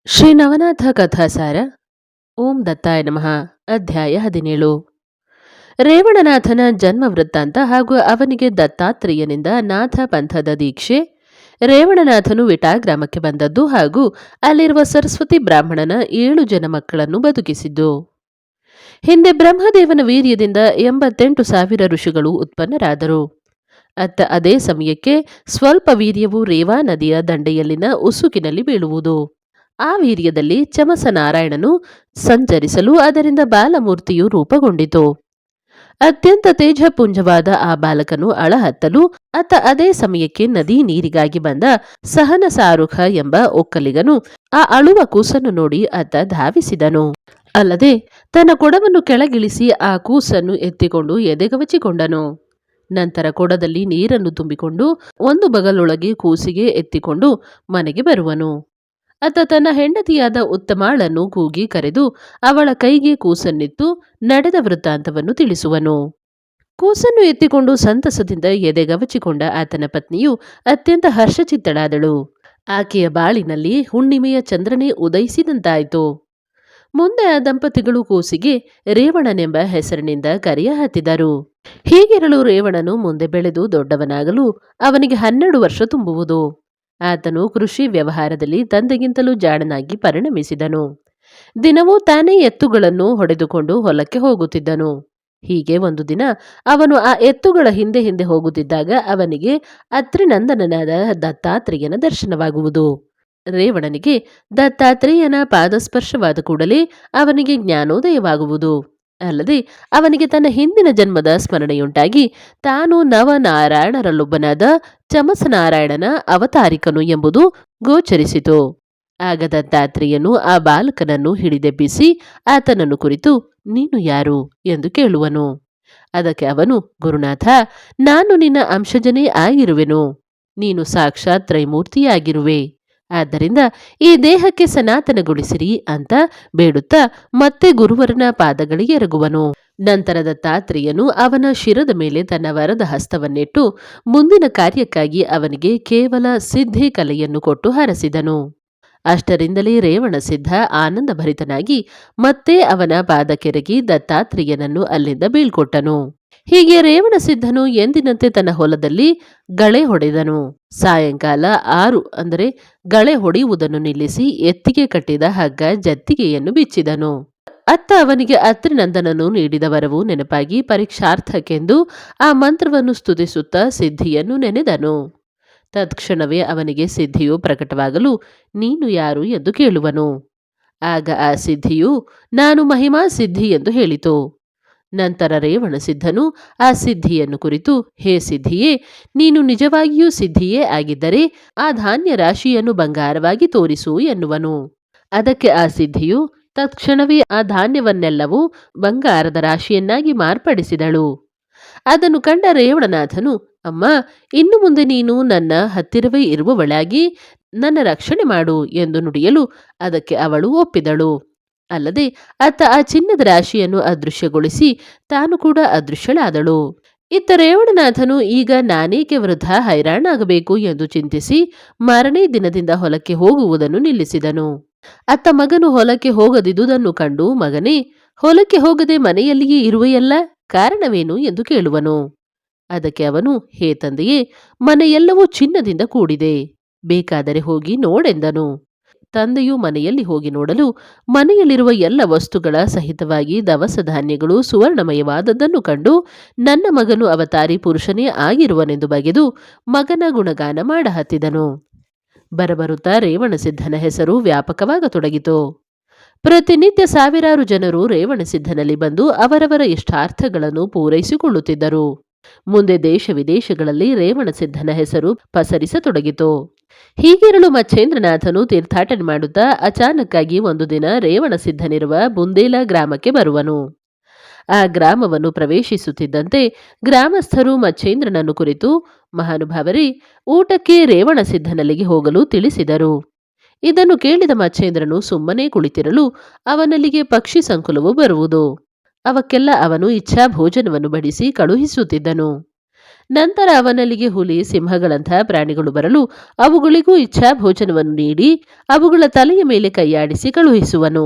ಶ್ರೀ ನವನಾಥ ಕಥಾಸಾರ. ಓಂ ದತ್ತಾಯ ನಮಃ. ಅಧ್ಯಾಯ 17. ರೇವಣನಾಥನ ಜನ್ಮ ವೃತ್ತಾಂತ ಹಾಗೂ ಅವನಿಗೆ ದತ್ತಾತ್ರೇಯನಿಂದ ನಾಥ ಪಂಥದ ದೀಕ್ಷೆ. ರೇವಣನಾಥನು ವಿಟಾ ಗ್ರಾಮಕ್ಕೆ ಬಂದದ್ದು ಹಾಗೂ ಅಲ್ಲಿರುವ ಸರಸ್ವತಿ ಬ್ರಾಹ್ಮಣನ 7 ಜನ ಮಕ್ಕಳನ್ನು ಬದುಕಿಸಿದ್ದು. ಹಿಂದೆ ಬ್ರಹ್ಮದೇವನ ವೀರ್ಯದಿಂದ 88,000 ಋಷಿಗಳು ಉತ್ಪನ್ನರಾದರು. ಅದೇ ಸಮಯಕ್ಕೆ ಸ್ವಲ್ಪ ವೀರ್ಯವು ರೇವಾ ನದಿಯ ದಂಡೆಯಲ್ಲಿನ ಉಸುಕಿನಲ್ಲಿ ಬೀಳುವುದು. ಆ ವೀರ್ಯದಲ್ಲಿ ಚಮಸ ನಾರಾಯಣನು ಸಂಚರಿಸಲು ಅದರಿಂದ ಬಾಲಮೂರ್ತಿಯು ರೂಪುಗೊಂಡಿತು. ಅತ್ಯಂತ ತೇಜಪುಂಜವಾದ ಆ ಬಾಲಕನು ಅಳಹತ್ತಲು ಅದೇ ಸಮಯಕ್ಕೆ ನದಿ ನೀರಿಗಾಗಿ ಬಂದ ಸಹನ ಸಾರುಖ ಎಂಬ ಒಕ್ಕಲಿಗನು ಆ ಅಳುವ ಕೂಸನ್ನು ನೋಡಿ ಧಾವಿಸಿದನು. ಅಲ್ಲದೆ ತನ್ನ ಕೊಡವನ್ನು ಕೆಳಗಿಳಿಸಿ ಆ ಕೂಸನ್ನು ಎತ್ತಿಕೊಂಡು ಎದೆಗವಚಿಕೊಂಡನು. ನಂತರ ಕೊಡದಲ್ಲಿ ನೀರನ್ನು ತುಂಬಿಕೊಂಡು ಒಂದು ಬಗಲೊಳಗೆ ಕೂಸಿಗೆ ಎತ್ತಿಕೊಂಡು ಮನೆಗೆ ಬರುವನು. ತನ್ನ ಹೆಂಡತಿಯಾದ ಉತ್ತಮಾಳನ್ನು ಕೂಗಿ ಕರೆದು ಅವಳ ಕೈಗೆ ಕೂಸನ್ನಿತ್ತು ನಡೆದ ವೃತ್ತಾಂತವನ್ನು ತಿಳಿಸುವನು. ಕೂಸನ್ನು ಎತ್ತಿಕೊಂಡು ಸಂತಸದಿಂದ ಎದೆಗವಚಿಕೊಂಡ ಆತನ ಪತ್ನಿಯು ಅತ್ಯಂತ ಹರ್ಷಚಿತ್ತಳಾದಳು. ಆಕೆಯ ಬಾಳಿನಲ್ಲಿ ಹುಣ್ಣಿಮೆಯ ಚಂದ್ರನೇ ಉದಯಿಸಿದಂತಾಯಿತು. ಮುಂದೆ ಆ ದಂಪತಿಗಳು ಕೂಸಿಗೆ ರೇವಣನೆಂಬ ಹೆಸರಿನಿಂದ ಕರೆಯ ಹತ್ತಿದರು. ಹೀಗಿರಲು ರೇವಣನು ಮುಂದೆ ಬೆಳೆದು ದೊಡ್ಡವನಾಗಲು ಅವನಿಗೆ 12 ವರ್ಷ ತುಂಬುವುದು. ಆತನು ಕೃಷಿ ವ್ಯವಹಾರದಲ್ಲಿ ತಂದೆಗಿಂತಲೂ ಜಾಣನಾಗಿ ಪರಿಣಮಿಸಿದನು. ದಿನವೂ ತಾನೇ ಎತ್ತುಗಳನ್ನು ಹೊಡೆದುಕೊಂಡು ಹೊಲಕ್ಕೆ ಹೋಗುತ್ತಿದ್ದನು. ಹೀಗೆ ಒಂದು ದಿನ ಅವನು ಆ ಎತ್ತುಗಳ ಹಿಂದೆ ಹಿಂದೆ ಹೋಗುತ್ತಿದ್ದಾಗ ಅವನಿಗೆ ಅತ್ರಿನಂದನನಾದ ದತ್ತಾತ್ರೇಯನ ದರ್ಶನವಾಗುವುದು. ರೇವಣನಿಗೆ ದತ್ತಾತ್ರೇಯನ ಪಾದಸ್ಪರ್ಶವಾದ ಕೂಡಲೇ ಅವನಿಗೆ ಜ್ಞಾನೋದಯವಾಗುವುದು. ಅಲ್ಲದೆ ಅವನಿಗೆ ತನ್ನ ಹಿಂದಿನ ಜನ್ಮದ ಸ್ಮರಣೆಯುಂಟಾಗಿ ತಾನು ನವನಾರಾಯಣರಲ್ಲೊಬ್ಬನಾದ ಚಮಸನಾರಾಯಣನ ಅವತಾರಿಕನು ಎಂಬುದು ಗೋಚರಿಸಿತು. ಆಗ ದತ್ತಾತ್ರೇಯನು ಆ ಬಾಲಕನನ್ನು ಹಿಡಿದೆಬ್ಬಿಸಿ ಆತನನ್ನು ಕುರಿತು ನೀನು ಯಾರು ಎಂದು ಕೇಳುವನು. ಅದಕ್ಕೆ ಅವನು, ಗುರುನಾಥ, ನಾನು ನಿನ್ನ ಅಂಶಜನೇ ಆಗಿರುವೆನು. ನೀನು ಸಾಕ್ಷಾತ್ ತ್ರೈಮೂರ್ತಿಯಾಗಿರುವೆ. ಆದ್ದರಿಂದ ಈ ದೇಹಕ್ಕೆ ಸನಾತನಗೊಳಿಸಿರಿ ಅಂತ ಬೇಡುತ್ತಾ ಮತ್ತೆ ಗುರುವರನ ಪಾದಗಳಿಗೆ ಎರಗುವನು. ನಂತರ ದತ್ತಾತ್ರೇಯನು ಅವನ ಶಿರದ ಮೇಲೆ ತನ್ನ ವರದ ಹಸ್ತವನ್ನಿಟ್ಟು ಮುಂದಿನ ಕಾರ್ಯಕ್ಕಾಗಿ ಅವನಿಗೆ ಕೇವಲ ಸಿದ್ಧಿ ಕಲೆಯನ್ನು ಕೊಟ್ಟು ಹರಸಿದನು. ಅಷ್ಟರಿಂದಲೇ ರೇವಣಸಿದ್ಧ ಆನಂದಭರಿತನಾಗಿ ಮತ್ತೆ ಅವನ ಪಾದಕ್ಕೆರಗಿ ದತ್ತಾತ್ರೇಯನನ್ನು ಅಲ್ಲಿಂದ ಬೀಳ್ಕೊಟ್ಟನು. ಹೀಗೆ ರೇವಣಸಿದ್ಧನು ಎಂದಿನಂತೆ ತನ್ನ ಹೊಲದಲ್ಲಿ ಗಳೆ ಹೊಡೆದನು. ಸಾಯಂಕಾಲ 6 ಅಂದರೆ ಗಳೆ ಹೊಡೆಯುವುದನ್ನು ನಿಲ್ಲಿಸಿ ಎತ್ತಿಗೆ ಕಟ್ಟಿದ ಹಗ್ಗ ಜತ್ತಿಗೆಯನ್ನು ಬಿಚ್ಚಿದನು. ಅವನಿಗೆ ಅತ್ರಿನಂದನನು ನೀಡಿದ ವರವು ನೆನಪಾಗಿ ಪರೀಕ್ಷಾರ್ಥಕ್ಕೆಂದು ಆ ಮಂತ್ರವನ್ನು ಸ್ತುತಿಸುತ್ತಾ ಸಿದ್ಧಿಯನ್ನು ನೆನೆದನು. ತತ್ಕ್ಷಣವೇ ಅವನಿಗೆ ಸಿದ್ಧಿಯು ಪ್ರಕಟವಾಗಲು ನೀನು ಯಾರು ಎಂದು ಕೇಳುವನು. ಆಗ ಆ ಸಿದ್ಧಿಯು ನಾನು ಮಹಿಮಾ ಸಿದ್ಧಿ ಎಂದು ಹೇಳಿತು. ನಂತರ ರೇವಣಸಿದ್ಧನು ಆ ಸಿದ್ಧಿಯನ್ನು ಕುರಿತು, ಹೇ ಸಿದ್ಧಿಯೇ, ನೀನು ನಿಜವಾಗಿಯೂ ಸಿದ್ಧಿಯೇ ಆಗಿದ್ದರೆ ಆ ಧಾನ್ಯ ರಾಶಿಯನ್ನು ಬಂಗಾರವಾಗಿ ತೋರಿಸು ಎನ್ನುವನು. ಅದಕ್ಕೆ ಆ ಸಿದ್ಧಿಯು ತತ್ಕ್ಷಣವೇ ಆ ಧಾನ್ಯವನ್ನೆಲ್ಲವೂ ಬಂಗಾರದ ರಾಶಿಯನ್ನಾಗಿ ಮಾರ್ಪಡಿಸಿದಳು. ಅದನ್ನು ಕಂಡ ರೇವಣನಾಥನು, ಅಮ್ಮ, ಇನ್ನು ಮುಂದೆ ನೀನು ನನ್ನ ಹತ್ತಿರವೇ ಇರುವವಳಾಗಿ ನನ್ನ ರಕ್ಷಣೆ ಮಾಡು ಎಂದು ನುಡಿಯಲು ಅದಕ್ಕೆ ಅವಳು ಒಪ್ಪಿದಳು. ಅಲ್ಲದೆ ಆ ಚಿನ್ನದ ರಾಶಿಯನ್ನು ಅದೃಶ್ಯಗೊಳಿಸಿ ತಾನು ಕೂಡ ಅದೃಶ್ಯಳಾದಳು. ಇತ್ತ ರೇವಣನಾಥನು ಈಗ ನಾನೇಕೆ ವೃದ್ಧ ಹೈರಾಣಾಗಬೇಕು ಎಂದು ಚಿಂತಿಸಿ ಮಾರನೇ ದಿನದಿಂದ ಹೊಲಕ್ಕೆ ಹೋಗುವುದನ್ನು ನಿಲ್ಲಿಸಿದನು. ಮಗನು ಹೊಲಕ್ಕೆ ಹೋಗದಿದ್ದುದನ್ನು ಕಂಡು, ಮಗನೇ, ಹೊಲಕ್ಕೆ ಹೋಗದೆ ಮನೆಯಲ್ಲಿಯೇ ಇರುವೆಯಲ್ಲ, ಕಾರಣವೇನು ಎಂದು ಕೇಳುವನು. ಅದಕ್ಕೆ ಅವನು, ಹೇ ತಂದೆಯೇ, ಮನೆಯೆಲ್ಲವೂ ಚಿನ್ನದಿಂದ ಕೂಡಿದೆ, ಬೇಕಾದರೆ ಹೋಗಿ ನೋಡೆಂದನು. ತಂದೆಯು ಮನೆಯಲ್ಲಿ ಹೋಗಿ ನೋಡಲು ಮನೆಯಲ್ಲಿರುವ ಎಲ್ಲ ವಸ್ತುಗಳ ಸಹಿತವಾಗಿ ದವಸ ಧಾನ್ಯಗಳು ಸುವರ್ಣಮಯವಾದದ್ದನ್ನು ಕಂಡು ನನ್ನ ಮಗನು ಅವತಾರಿ ಪುರುಷನೇ ಆಗಿರುವನೆಂದು ಬಗೆದು ಮಗನ ಗುಣಗಾನ ಮಾಡಹತ್ತಿದನು. ಬರಬರುತ್ತಾ ರೇವಣಸಿದ್ಧನ ಹೆಸರು ವ್ಯಾಪಕವಾಗತೊಡಗಿತು. ಪ್ರತಿನಿತ್ಯ ಸಾವಿರಾರು ಜನರು ರೇವಣಸಿದ್ಧನಲ್ಲಿ ಬಂದು ಅವರವರ ಇಷ್ಟಾರ್ಥಗಳನ್ನು ಪೂರೈಸಿಕೊಳ್ಳುತ್ತಿದ್ದರು. ಮುಂದೆ ದೇಶ ವಿದೇಶಗಳಲ್ಲಿ ರೇವಣಸಿದ್ಧನ ಹೆಸರು ಪಸರಿಸತೊಡಗಿತು. ಹೀಗಿರಲು ಮಚ್ಚೇಂದ್ರನಾಥನು ತೀರ್ಥಾಟನೆ ಮಾಡುತ್ತಾ ಅಚಾನಕ್ಕಾಗಿ ಒಂದು ದಿನ ರೇವಣಸಿದ್ಧನಿರುವ ಬುಂದೇಲ ಗ್ರಾಮಕ್ಕೆ ಬರುವನು. ಆ ಗ್ರಾಮವನ್ನು ಪ್ರವೇಶಿಸುತ್ತಿದ್ದಂತೆ ಗ್ರಾಮಸ್ಥರು ಮಚ್ಚೇಂದ್ರನನ್ನು ಕುರಿತು, ಮಹಾನುಭಾವರೇ, ಊಟಕ್ಕೆ ರೇವಣಸಿದ್ಧನಲ್ಲಿಗೆ ಹೋಗಲು ತಿಳಿಸಿದರು. ಇದನ್ನು ಕೇಳಿದ ಮಚ್ಚೇಂದ್ರನು ಸುಮ್ಮನೆ ಕುಳಿತಿರಲು ಅವನಲ್ಲಿಗೆ ಪಕ್ಷಿ ಸಂಕುಲವು ಬರುವುದು. ಅವಕ್ಕೆಲ್ಲ ಅವನು ಇಚ್ಛಾ ಭೋಜನವನ್ನು ಬಡಿಸಿ ಕಳುಹಿಸುತ್ತಿದ್ದನು. ನಂತರ ಅವನಲ್ಲಿಗೆ ಹುಲಿ ಸಿಂಹಗಳಂತಹ ಪ್ರಾಣಿಗಳು ಬರಲು ಅವುಗಳಿಗೂ ಇಚ್ಛಾ ಭೋಜನವನ್ನು ನೀಡಿ ಅವುಗಳ ತಲೆಯ ಮೇಲೆ ಕೈಯಾಡಿಸಿ ಕಳುಹಿಸುವನು.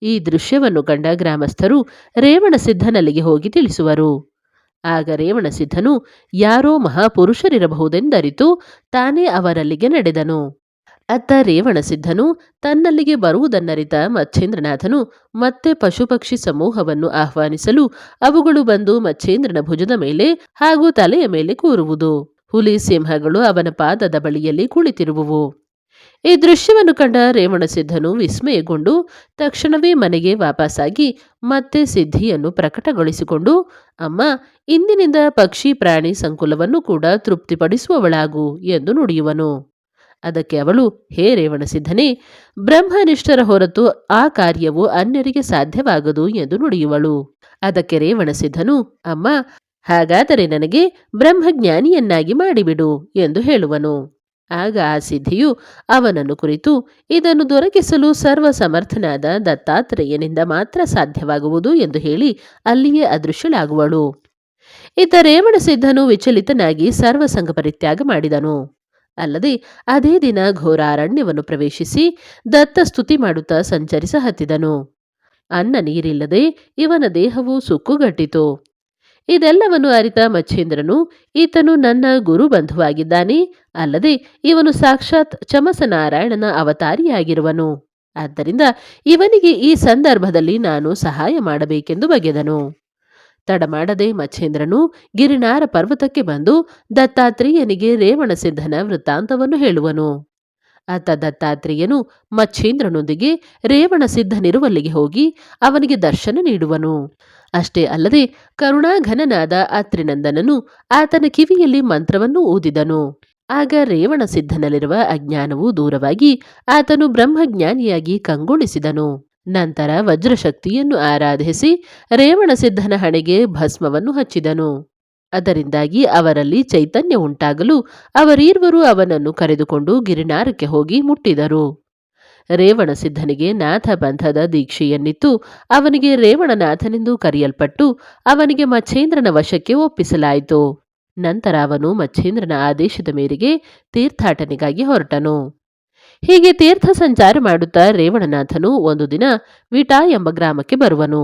ಈ ದೃಶ್ಯವನ್ನು ಕಂಡ ಗ್ರಾಮಸ್ಥರು ರೇವಣಸಿದ್ಧನಲ್ಲಿಗೆ ಹೋಗಿ ತಿಳಿಸುವರು. ಆಗ ರೇವಣಸಿದ್ಧನು ಯಾರೋ ಮಹಾಪುರುಷರಿರಬಹುದೆಂದರಿತು ತಾನೇ ಅವರಲ್ಲಿಗೆ ನಡೆದನು. ಅತ್ತ ರೇವಣಸಿದ್ಧನು ತನ್ನಲ್ಲಿಗೆ ಬರುವುದನ್ನರಿತ ಮಚ್ಛೇಂದ್ರನಾಥನು ಮತ್ತೆ ಪಶುಪಕ್ಷಿ ಸಮೂಹವನ್ನು ಆಹ್ವಾನಿಸಲು ಅವುಗಳು ಬಂದು ಮಚ್ಛೇಂದ್ರನ ಭುಜದ ಮೇಲೆ ಹಾಗೂ ತಲೆಯ ಮೇಲೆ ಕೂರುವುದು. ಹುಲಿ ಸಿಂಹಗಳು ಅವನ ಪಾದದ ಬಳಿಯಲ್ಲಿ ಕುಳಿತಿರುವುವು. ಈ ದೃಶ್ಯವನ್ನು ಕಂಡ ರೇವಣಸಿದ್ಧನು ವಿಸ್ಮಯಗೊಂಡು ತಕ್ಷಣವೇ ಮನೆಗೆ ವಾಪಸ್ಸಾಗಿ ಮತ್ತೆ ಸಿದ್ಧಿಯನ್ನು ಪ್ರಕಟಗೊಳಿಸಿಕೊಂಡು, ಅಮ್ಮ, ಇಂದಿನಿಂದ ಪಕ್ಷಿ ಪ್ರಾಣಿ ಸಂಕುಲವನ್ನು ಕೂಡ ತೃಪ್ತಿಪಡಿಸುವವಳಾಗು ಎಂದು ನುಡಿಯುವನು. ಅದಕ್ಕೆ ಅವಳು, ಹೇ ರೇವಣಸಿದ್ಧನೇ, ಬ್ರಹ್ಮನಿಷ್ಠರ ಹೊರತು ಆ ಕಾರ್ಯವು ಅನ್ಯರಿಗೆ ಸಾಧ್ಯವಾಗದು ಎಂದು ನುಡಿಯುವಳು. ಅದಕ್ಕೆ ರೇವಣಸಿದ್ಧನು, ಅಮ್ಮ, ಹಾಗಾದರೆ ನನಗೆ ಬ್ರಹ್ಮಜ್ಞಾನಿಯನ್ನಾಗಿ ಮಾಡಿಬಿಡು ಎಂದು ಹೇಳುವನು. ಆಗ ಆ ಸಿದ್ಧಿಯು ಅವನನ್ನು ಕುರಿತು, ಇದನ್ನು ದೊರಕಿಸಲು ಸರ್ವ ಸಮರ್ಥನಾದ ದತ್ತಾತ್ರೇಯನಿಂದ ಮಾತ್ರ ಸಾಧ್ಯವಾಗುವುದು ಎಂದು ಹೇಳಿ ಅಲ್ಲಿಯೇ ಅದೃಶ್ಯಳಾಗುವಳು. ಇತ್ತ ರೇವಣಸಿದ್ಧನು ವಿಚಲಿತನಾಗಿ ಸರ್ವಸಂಗ ಪರಿತ್ಯಾಗ ಮಾಡಿದನು. ಅಲ್ಲದೆ ಅದೇ ದಿನ ಘೋರ ಅರಣ್ಯವನ್ನು ಪ್ರವೇಶಿಸಿ ದತ್ತ ಸ್ತುತಿ ಮಾಡುತ್ತಾ ಸಂಚರಿಸ ಹತ್ತಿದನು. ಅನ್ನ ನೀರಿಲ್ಲದೆ ಇವನ ದೇಹವು ಸುಕ್ಕುಗಟ್ಟಿತು. ಇದೆಲ್ಲವನ್ನು ಅರಿತ ಮಚ್ಛೇಂದ್ರನು, ಈತನು ನನ್ನ ಗುರು ಬಂಧುವಾಗಿದ್ದಾನೆ, ಅಲ್ಲದೆ ಇವನು ಸಾಕ್ಷಾತ್ ಚಮಸನಾರಾಯಣನ ಅವತಾರಿಯಾಗಿರುವನು. ಆದ್ದರಿಂದ ಇವನಿಗೆ ಈ ಸಂದರ್ಭದಲ್ಲಿ ನಾನು ಸಹಾಯ ಮಾಡಬೇಕೆಂದು ಬಗೆದನು. ತಡಮಾಡದೆ ಮಚ್ಛೇಂದ್ರನು ಗಿರಿನಾರ ಪರ್ವತಕ್ಕೆ ಬಂದು ದತ್ತಾತ್ರೇಯನಿಗೆ ರೇವಣಸಿದ್ಧನ ವೃತ್ತಾಂತವನ್ನು ಹೇಳುವನು. ಆತ ದತ್ತಾತ್ರೇಯನು ಮಚ್ಛೇಂದ್ರನೊಂದಿಗೆ ರೇವಣಸಿದ್ಧನಿರುವಲ್ಲಿಗೆ ಹೋಗಿ ಅವನಿಗೆ ದರ್ಶನ ನೀಡುವನು. ಅಷ್ಟೇ ಅಲ್ಲದೆ ಕರುಣಾಘನನಾದ ಅತ್ರಿನಂದನನು ಆತನ ಕಿವಿಯಲ್ಲಿ ಮಂತ್ರವನ್ನು ಊದಿದನು. ಆಗ ರೇವಣಸಿದ್ಧನಲ್ಲಿರುವ ಅಜ್ಞಾನವು ದೂರವಾಗಿ ಆತನು ಬ್ರಹ್ಮಜ್ಞಾನಿಯಾಗಿ ಕಂಗೊಳಿಸಿದನು. ನಂತರ ವಜ್ರಶಕ್ತಿಯನ್ನು ಆರಾಧಿಸಿ ರೇವಣಸಿದ್ಧನ ಹಣೆಗೆ ಭಸ್ಮವನ್ನು ಹಚ್ಚಿದನು. ಅದರಿಂದಾಗಿ ಅವರಲ್ಲಿ ಚೈತನ್ಯ ಉಂಟಾಗಲು ಅವರೀರ್ವರು ಅವನನ್ನು ಕರೆದುಕೊಂಡು ಗಿರಿನಾರಕ್ಕೆ ಹೋಗಿ ಮುಟ್ಟಿದರು. ರೇವಣಸಿದ್ಧನಿಗೆ ನಾಥಬಂಧದ ದೀಕ್ಷೆಯನ್ನಿತ್ತು ಅವನಿಗೆ ರೇವಣನಾಥನೆಂದು ಕರೆಯಲ್ಪಟ್ಟು ಅವನಿಗೆ ಮಚ್ಛೇಂದ್ರನ ವಶಕ್ಕೆ ಒಪ್ಪಿಸಲಾಯಿತು. ನಂತರ ಅವನು ಮಚ್ಛೇಂದ್ರನ ಆದೇಶದ ಮೇರೆಗೆ ತೀರ್ಥಾಟನೆಗಾಗಿ ಹೊರಟನು. ಹೀಗೆ ತೀರ್ಥ ಸಂಚಾರ ಮಾಡುತ್ತಾ ರೇವಣನಾಥನು ಒಂದು ದಿನ ವಿಟಾ ಎಂಬ ಗ್ರಾಮಕ್ಕೆ ಬರುವನು.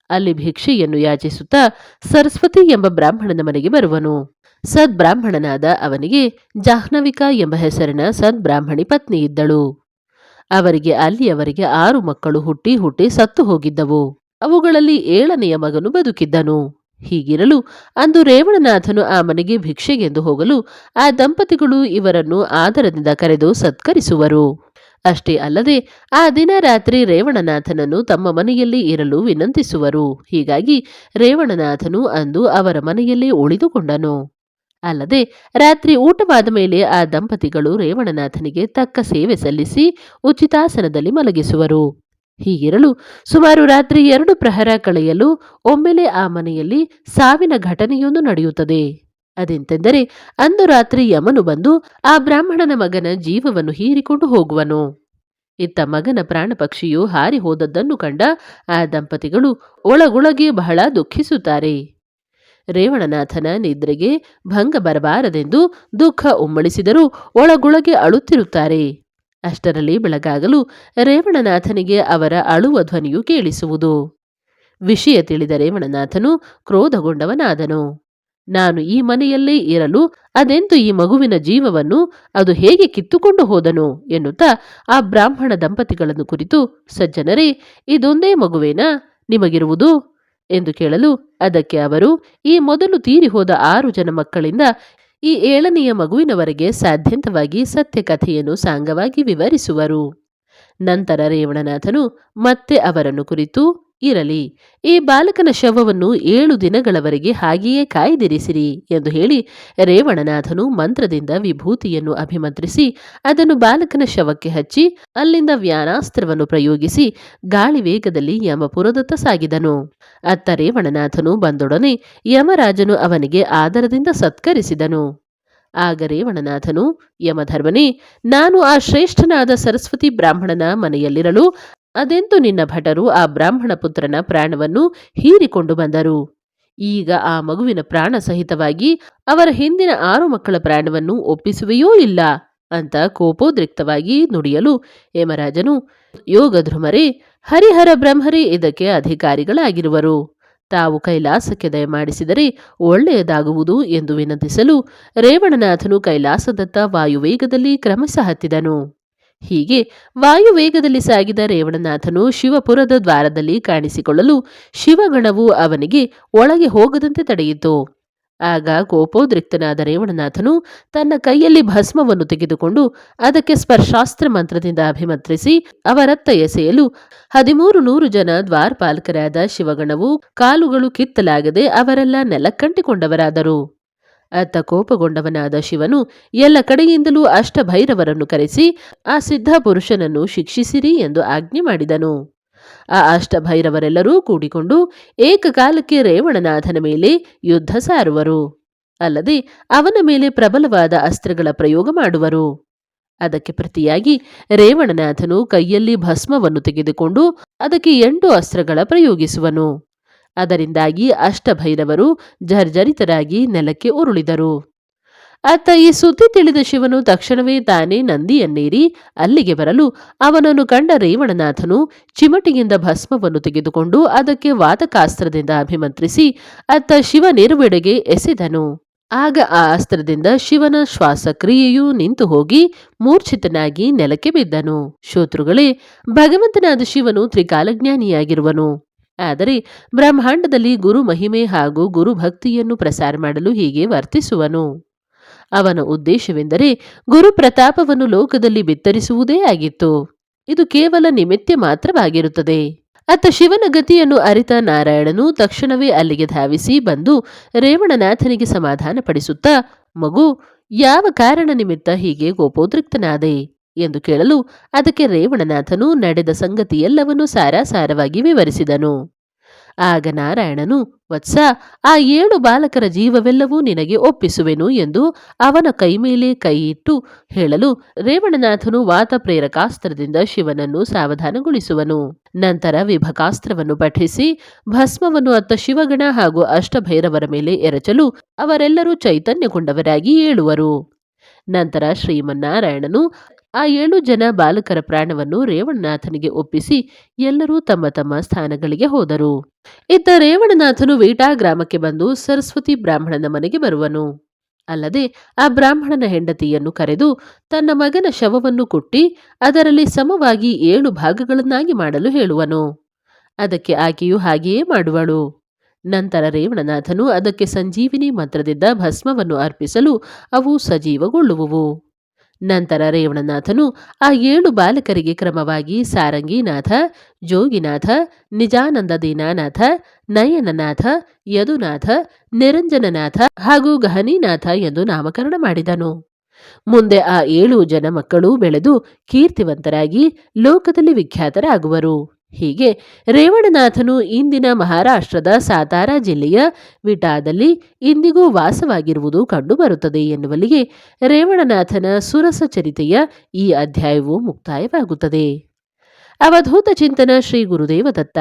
ಅಲ್ಲಿ ಭಿಕ್ಷೆಯನ್ನು ಯಾಚಿಸುತ್ತಾ ಸರಸ್ವತಿ ಎಂಬ ಬ್ರಾಹ್ಮಣನ ಮನೆಗೆ ಬರುವನು. ಸದ್ಬ್ರಾಹ್ಮಣನಾದ ಅವನಿಗೆ ಜಾಹ್ನವಿಕಾ ಎಂಬ ಹೆಸರಿನ ಸದ್ಬ್ರಾಹ್ಮಣಿ ಪತ್ನಿ ಇದ್ದಳು. ಅವರಿಗೆ ಅಲ್ಲಿಯವರೆಗೆ 6 ಮಕ್ಕಳು ಹುಟ್ಟಿ ಹುಟ್ಟಿ ಸತ್ತು ಹೋಗಿದ್ದವು. ಅವುಗಳಲ್ಲಿ 7ನೆಯ ಮಗನು ಬದುಕಿದ್ದನು. ಹೀಗಿರಲು ಅಂದು ರೇವಣನಾಥನು ಆ ಮನೆಗೆ ಭಿಕ್ಷೆಗೆಂದು ಹೋಗಲು ಆ ದಂಪತಿಗಳು ಇವರನ್ನು ಆದರದಿಂದ ಕರೆದು ಸತ್ಕರಿಸುವರು. ಅಷ್ಟೇ ಅಲ್ಲದೆ ಆ ದಿನ ರಾತ್ರಿ ರೇವಣನಾಥನನ್ನು ತಮ್ಮ ಮನೆಯಲ್ಲಿ ಇರಲು ವಿನಂತಿಸುವರು. ಹೀಗಾಗಿ ರೇವಣನಾಥನು ಅಂದು ಅವರ ಮನೆಯಲ್ಲೇ ಉಳಿದುಕೊಂಡನು. ಅಲ್ಲದೆ ರಾತ್ರಿ ಊಟವಾದ ಮೇಲೆ ಆ ದಂಪತಿಗಳು ರೇವಣನಾಥನಿಗೆ ತಕ್ಕ ಸೇವೆ ಸಲ್ಲಿಸಿ ಉಚಿತಾಸನದಲ್ಲಿ ಮಲಗಿಸುವರು. ಹೀಗಿರಲು ಸುಮಾರು ರಾತ್ರಿ 2 ಪ್ರಹರ ಕಳೆಯಲು ಒಮ್ಮೆಲೆ ಆ ಮನೆಯಲ್ಲಿ ಸಾವಿನ ಘಟನೆಯೊಂದು ನಡೆಯುತ್ತದೆ. ಅದೆಂತೆಂದರೆ, ಅಂದು ರಾತ್ರಿ ಯಮನು ಬಂದು ಆ ಬ್ರಾಹ್ಮಣನ ಮಗನ ಜೀವವನ್ನು ಹೀರಿಕೊಂಡು ಹೋಗುವನು. ಇತ್ತ ಮಗನ ಪ್ರಾಣಪಕ್ಷಿಯು ಹಾರಿ ಹೋದದ್ದನ್ನು ಕಂಡ ಆ ದಂಪತಿಗಳು ಒಳಗೊಳಗೆ ಬಹಳ ದುಃಖಿಸುತ್ತಾರೆ. ರೇವಣನಾಥನ ನಿದ್ರೆಗೆ ಭಂಗ ಬರಬಾರದೆಂದು ದುಃಖ ಉಮ್ಮಳಿಸಿದರೂ ಒಳಗೊಳಗೆ ಅಳುತ್ತಿರುತ್ತಾರೆ. ಅಷ್ಟರಲ್ಲಿ ಬೆಳಗಾಗಲು ರೇವಣನಾಥನಿಗೆ ಅವರ ಅಳುವ ಧ್ವನಿಯು ಕೇಳಿಸುವುದು. ವಿಷಯ ತಿಳಿದ ರೇವಣನಾಥನು ಕ್ರೋಧಗೊಂಡವನಾದನು. ನಾನು ಈ ಮನೆಯಲ್ಲೇ ಇರಲು ಅದೆಂತು ಈ ಮಗುವಿನ ಜೀವವನ್ನು ಅದು ಹೇಗೆ ಕಿತ್ತುಕೊಂಡು ಹೋದನು ಎನ್ನುತ್ತಾ ಆ ಬ್ರಾಹ್ಮಣ ದಂಪತಿಗಳನ್ನು ಕುರಿತು, ಸಜ್ಜನರೇ, ಇದೊಂದೇ ಮಗುವೇನಾ ನಿಮಗಿರುವುದು ಎಂದು ಕೇಳಲು, ಅದಕ್ಕೆ ಅವರು, ಈ ಮೊದಲು ತೀರಿ ಹೋದ 6 ಜನ ಮಕ್ಕಳಿಂದ ಈ 7ನೆಯ ಮಗುವಿನವರೆಗೆ ಸಾಧ್ಯಂತವಾಗಿ ಸತ್ಯ ಕಥೆಯನ್ನು ಸಾಂಗವಾಗಿ ವಿವರಿಸುವರು. ನಂತರ ರೇವಣನಾಥನು ಮತ್ತೆ ಅವರನ್ನು ಕುರಿತು, ಇರಲಿ, ಈ ಬಾಲಕನ ಶವವನ್ನು 7 ದಿನಗಳವರೆಗೆ ಹಾಗೆಯೇ ಕಾಯ್ದಿರಿಸಿರಿ ಎಂದು ಹೇಳಿ ರೇವಣನಾಥನು ಮಂತ್ರದಿಂದ ವಿಭೂತಿಯನ್ನು ಅಭಿಮಂತ್ರಿಸಿ ಅದನ್ನು ಬಾಲಕನ ಶವಕ್ಕೆ ಹಚ್ಚಿ ಅಲ್ಲಿಂದ ವ್ಯಾನಾಸ್ತ್ರವನ್ನು ಪ್ರಯೋಗಿಸಿ ಗಾಳಿ ವೇಗದಲ್ಲಿ ಯಮಪುರದತ್ತ ಸಾಗಿದನು. ಅತ್ತ ರೇವಣನಾಥನು ಬಂದೊಡನೆ ಯಮರಾಜನು ಅವನಿಗೆ ಆದರದಿಂದ ಸತ್ಕರಿಸಿದನು. ಆಗ ರೇವಣನಾಥನು, ಯಮಧರ್ಮನೇ, ನಾನು ಆ ಶ್ರೇಷ್ಠನಾದ ಸರಸ್ವತಿ ಬ್ರಾಹ್ಮಣನ ಮನೆಯಲ್ಲಿರಲು ಅದೆಂತು ನಿನ್ನ ಭಟರು ಆ ಬ್ರಾಹ್ಮಣ ಪುತ್ರನ ಪ್ರಾಣವನ್ನು ಹೀರಿಕೊಂಡು ಬಂದರು? ಈಗ ಆ ಮಗುವಿನ ಪ್ರಾಣ ಸಹಿತವಾಗಿ ಅವರ ಹಿಂದಿನ 6 ಮಕ್ಕಳ ಪ್ರಾಣವನ್ನು ಒಪ್ಪಿಸುವೆಯೋ ಇಲ್ಲ ಅಂತ ಕೋಪೋದ್ರಿಕ್ತವಾಗಿ ನುಡಿಯಲು ಯಮರಾಜನು, ಯೋಗಧೃಮರೇ, ಹರಿಹರ ಬ್ರಹ್ಮರೇ ಇದಕ್ಕೆ ಅಧಿಕಾರಿಗಳಾಗಿರುವರು. ತಾವು ಕೈಲಾಸಕ್ಕೆ ದಯಮಾಡಿಸಿದರೆ ಒಳ್ಳೆಯದಾಗುವುದು ಎಂದು ವಿನಂತಿಸಲು ರೇವಣನಾಥನು ಕೈಲಾಸದತ್ತ ವಾಯುವೇಗದಲ್ಲಿ ಕ್ರಮಿಸ ಹತ್ತಿದನು. ಹೀಗೆ ವಾಯುವೇಗದಲ್ಲಿ ಸಾಗಿದ ರೇವಣನಾಥನು ಶಿವಪುರದ ದ್ವಾರದಲ್ಲಿ ಕಾಣಿಸಿಕೊಳ್ಳಲು ಶಿವಗಣವು ಅವನಿಗೆ ಒಳಗೆ ಹೋಗದಂತೆ ತಡೆಯಿತು. ಆಗ ಕೋಪೋದ್ರಿಕ್ತನಾದ ರೇವಣನಾಥನು ತನ್ನ ಕೈಯಲ್ಲಿ ಭಸ್ಮವನ್ನು ತೆಗೆದುಕೊಂಡು ಅದಕ್ಕೆ ಸ್ಪರ್ಶಾಸ್ತ್ರ ಮಂತ್ರದಿಂದ ಅಭಿಮಂತ್ರಿಸಿ ಅವರತ್ತ ಎಸೆಯಲು 1300 ಜನ ದ್ವಾರಪಾಲಕರಾದ ಶಿವಗಣವು ಕಾಲುಗಳು ಕಿತ್ತಲಾಗದೆ ಅವರೆಲ್ಲ ನೆಲಕ್ಕಂಟಿಕೊಂಡವರಾದರು. ಅತ್ತ ಕೋಪಗೊಂಡವನಾದ ಶಿವನು ಎಲ್ಲ ಕಡೆಯಿಂದಲೂ ಅಷ್ಟಭೈರವರನ್ನು ಕರೆಸಿ ಆ ಸಿದ್ಧ ಪುರುಷನನ್ನು ಶಿಕ್ಷಿಸಿರಿ ಎಂದು ಆಜ್ಞೆ ಮಾಡಿದನು. ಆ ಅಷ್ಟಭೈರವರೆಲ್ಲರೂ ಕೂಡಿಕೊಂಡು ಏಕಕಾಲಕ್ಕೆ ರೇವಣನಾಥನ ಮೇಲೆ ಯುದ್ಧ ಸಾರುವರು. ಅಲ್ಲದೆ ಅವನ ಮೇಲೆ ಪ್ರಬಲವಾದ ಅಸ್ತ್ರಗಳ ಪ್ರಯೋಗ ಮಾಡುವರು. ಅದಕ್ಕೆ ಪ್ರತಿಯಾಗಿ ರೇವಣನಾಥನು ಕೈಯಲ್ಲಿ ಭಸ್ಮವನ್ನು ತೆಗೆದುಕೊಂಡು ಅದಕ್ಕೆ 8 ಅಸ್ತ್ರಗಳ ಪ್ರಯೋಗಿಸುವನು. ಅದರಿಂದಾಗಿ ಅಷ್ಟಭೈರವರು ಜರ್ಜರಿತರಾಗಿ ನೆಲಕ್ಕೆ ಉರುಳಿದರು. ಅತ್ತ ಈ ಸುದ್ದಿ ತಿಳಿದ ಶಿವನು ತಕ್ಷಣವೇ ತಾನೇ ನಂದಿಯನ್ನೇರಿ ಅಲ್ಲಿಗೆ ಬರಲು ಅವನನ್ನು ಕಂಡ ರೇವಣನಾಥನು ಚಿಮಟಿಯಿಂದ ಭಸ್ಮವನ್ನು ತೆಗೆದುಕೊಂಡು ಅದಕ್ಕೆ ವಾತಕಾಸ್ತ್ರದಿಂದ ಅಭಿಮಂತ್ರಿಸಿ ಅತ್ತ ಶಿವನಿರುವೆಡೆಗೆ ಎಸೆದನು. ಆಗ ಆ ಅಸ್ತ್ರದಿಂದ ಶಿವನ ಶ್ವಾಸಕ್ರಿಯೆಯೂ ನಿಂತು ಹೋಗಿ ಮೂರ್ಛಿತನಾಗಿ ನೆಲಕ್ಕೆ ಬಿದ್ದನು. ಶೋತೃಗಳೇ, ಭಗವಂತನಾದ ಶಿವನು ತ್ರಿಕಾಲಜ್ಞಾನಿಯಾಗಿರುವನು. ಆದರೆ ಬ್ರಹ್ಮಾಂಡದಲ್ಲಿ ಗುರು ಮಹಿಮೆ ಹಾಗೂ ಗುರು ಭಕ್ತಿಯನ್ನು ಪ್ರಸಾರ ಮಾಡಲು ಹೀಗೆ ವರ್ತಿಸುವನು. ಅವನ ಉದ್ದೇಶವೆಂದರೆ ಗುರು ಪ್ರತಾಪವನ್ನು ಲೋಕದಲ್ಲಿ ಬಿತ್ತರಿಸುವುದೇ ಆಗಿತ್ತು. ಇದು ಕೇವಲ ನಿಮಿತ್ತ ಮಾತ್ರವಾಗಿರುತ್ತದೆ. ಅತ್ತ ಶಿವನ ಗತಿಯನ್ನು ಅರಿತ ನಾರಾಯಣನು ತಕ್ಷಣವೇ ಅಲ್ಲಿಗೆ ಧಾವಿಸಿ ಬಂದು ರೇವಣನಾಥನಿಗೆ ಸಮಾಧಾನ ಪಡಿಸುತ್ತಾ, ಮಗು, ಯಾವ ಕಾರಣ ನಿಮಿತ್ತ ಹೀಗೆ ಕೋಪೋದ್ರಿಕ್ತನಾದೆ ಎಂದು ಕೇಳಲು ಅದಕ್ಕೆ ರೇವಣನಾಥನು ನಡೆದ ಸಂಗತಿಯೆಲ್ಲವನ್ನೂ ಸಾರಾಸಾರವಾಗಿ ವಿವರಿಸಿದನು. ಆಗ ನಾರಾಯಣನು, ವತ್ಸ, ಆ 7 ಬಾಲಕರ ಜೀವವೆಲ್ಲವೂ ನಿನಗೆ ಒಪ್ಪಿಸುವೆನು ಎಂದು ಅವನ ಕೈ ಮೇಲೆ ಕೈ ಇಟ್ಟು ಹೇಳಲು ರೇವಣನಾಥನು ವಾತ ಪ್ರೇರಕಾಸ್ತ್ರದಿಂದ ಶಿವನನ್ನು ಸಾವಧಾನಗೊಳಿಸುವನು. ನಂತರ ವಿಭಕಾಸ್ತ್ರವನ್ನು ಪಠಿಸಿ ಭಸ್ಮವನ್ನು ಅತ್ತ ಶಿವಗಣ ಹಾಗೂ ಅಷ್ಟಭೈರವರ ಮೇಲೆ ಎರಚಲು ಅವರೆಲ್ಲರೂ ಚೈತನ್ಯಗೊಂಡವರಾಗಿ ಏಳುವರು. ನಂತರ ಶ್ರೀಮನ್ನಾರಾಯಣನು ಆ 7 ಜನ ಬಾಲಕರ ಪ್ರಾಣವನ್ನು ರೇವಣನಾಥನಿಗೆ ಒಪ್ಪಿಸಿ ಎಲ್ಲರೂ ತಮ್ಮ ತಮ್ಮ ಸ್ಥಾನಗಳಿಗೆ ಹೋದರು. ಇತ್ತ ರೇವಣನಾಥನು ವೀಟಾ ಗ್ರಾಮಕ್ಕೆ ಬಂದು ಸರಸ್ವತಿ ಬ್ರಾಹ್ಮಣನ ಮನೆಗೆ ಬರುವನು. ಅಲ್ಲದೆ ಆ ಬ್ರಾಹ್ಮಣನ ಹೆಂಡತಿಯನ್ನು ಕರೆದು ತನ್ನ ಮಗನ ಶವವನ್ನು ಕುಟ್ಟಿ ಅದರಲ್ಲಿ ಸಮವಾಗಿ 7 ಭಾಗಗಳನ್ನಾಗಿ ಮಾಡಲು ಹೇಳುವನು. ಅದಕ್ಕೆ ಆಕೆಯು ಹಾಗೆಯೇ ಮಾಡುವಳು. ನಂತರ ರೇವಣನಾಥನು ಅದಕ್ಕೆ ಸಂಜೀವಿನಿ ಮಂತ್ರದಿಂದ ಭಸ್ಮವನ್ನು ಅರ್ಪಿಸಲು ಅವು ಸಜೀವಗೊಳ್ಳುವುವು. ನಂತರ ರೇವಣನಾಥನು ಆ 7 ಬಾಲಕರಿಗೆ ಕ್ರಮವಾಗಿ ಸಾರಂಗಿನಾಥ, ಜೋಗಿನಾಥ, ನಿಜಾನಂದ ದೀನಾನಾಥ, ನಯನನಾಥ, ಯದುನಾಥ, ನಿರಂಜನನಾಥ ಹಾಗೂ ಗಹನೀನಾಥ ಎಂದು ನಾಮಕರಣ ಮಾಡಿದನು. ಮುಂದೆ ಆ 7 ಜನ ಮಕ್ಕಳು ಬೆಳೆದು ಕೀರ್ತಿವಂತರಾಗಿ ಲೋಕದಲ್ಲಿ ವಿಖ್ಯಾತರಾಗುವರು. ಹೀಗೆ ರೇವಣನಾಥನು ಇಂದಿನ ಮಹಾರಾಷ್ಟ್ರದ ಸಾತಾರಾ ಜಿಲ್ಲೆಯ ವಿಟಾದಲ್ಲಿ ಇಂದಿಗೂ ವಾಸವಾಗಿರುವುದು ಕಂಡುಬರುತ್ತದೆ ಎನ್ನುವಲ್ಲಿಗೆ ರೇವಣನಾಥನ ಸುರಸ ಚರಿತೆಯ ಈ ಅಧ್ಯಾಯವು ಮುಕ್ತಾಯವಾಗುತ್ತದೆ. ಅವಧೂತ ಚಿಂತನ ಶ್ರೀ ಗುರುದೇವ ದತ್ತ.